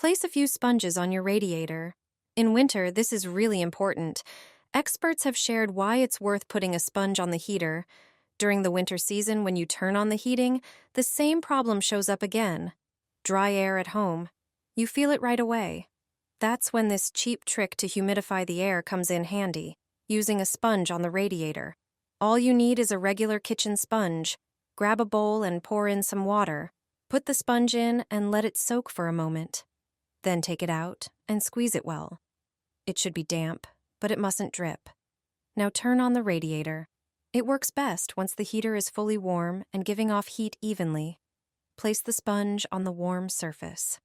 Place a few sponges on your radiator. In winter, this is really important. Experts have shared why it's worth putting a sponge on the heater. During the winter season, when you turn on the heating, the same problem shows up again. Dry air at home. You feel it right away. That's when this cheap trick to humidify the air comes in handy, using a sponge on the radiator. All you need is a regular kitchen sponge. Grab a bowl and pour in some water. Put the sponge in and let it soak for a moment. Then take it out and squeeze it well. It should be damp, but it mustn't drip. Now turn on the radiator. It works best once the heater is fully warm and giving off heat evenly. Place the sponge on the warm surface.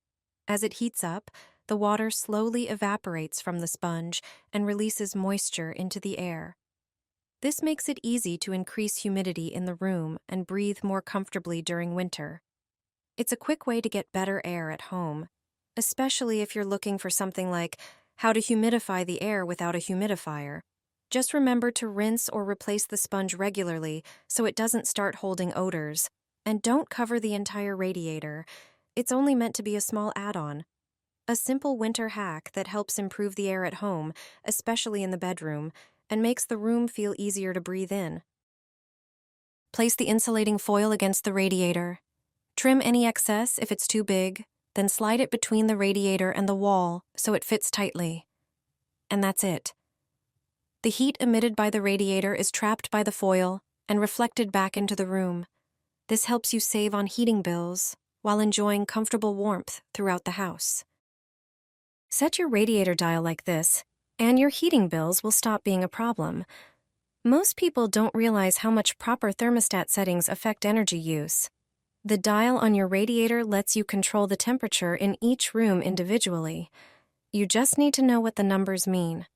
As it heats up, the water slowly evaporates from the sponge and releases moisture into the air. This makes it easy to increase humidity in the room and breathe more comfortably during winter. It's a quick way to get better air at home, especially if you're looking for something like how to humidify the air without a humidifier. Just remember to rinse or replace the sponge regularly so it doesn't start holding odors. And don't cover the entire radiator. It's only meant to be a small add-on. A simple winter hack that helps improve the air at home, especially in the bedroom, and makes the room feel easier to breathe in. Place the insulating foil against the radiator. Trim any excess if it's too big, then slide it between the radiator and the wall so it fits tightly. And that's it. The heat emitted by the radiator is trapped by the foil and reflected back into the room. This helps you save on heating bills while enjoying comfortable warmth throughout the house. Set your radiator dial like this, and your heating bills will stop being a problem. Most people don't realize how much proper thermostat settings affect energy use. The dial on your radiator lets you control the temperature in each room individually. You just need to know what the numbers mean.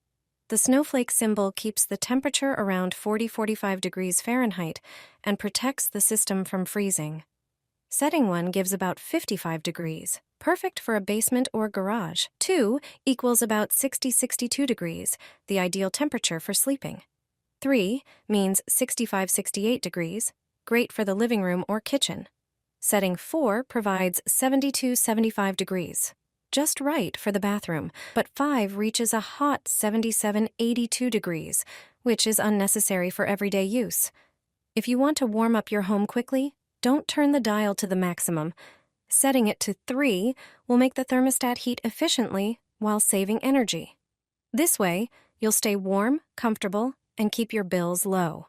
The snowflake symbol keeps the temperature around 40-45 degrees Fahrenheit and protects the system from freezing. Setting 1 gives about 55 degrees, perfect for a basement or garage. 2 equals about 60-62 degrees, the ideal temperature for sleeping. 3 means 65-68 degrees, great for the living room or kitchen. Setting 4 provides 70-75 degrees, just right for the bathroom, but 5 reaches a hot 77-82 degrees, which is unnecessary for everyday use. If you want to warm up your home quickly, don't turn the dial to the maximum. Setting it to 3 will make the thermostat heat efficiently while saving energy. This way, you'll stay warm, comfortable, and keep your bills low.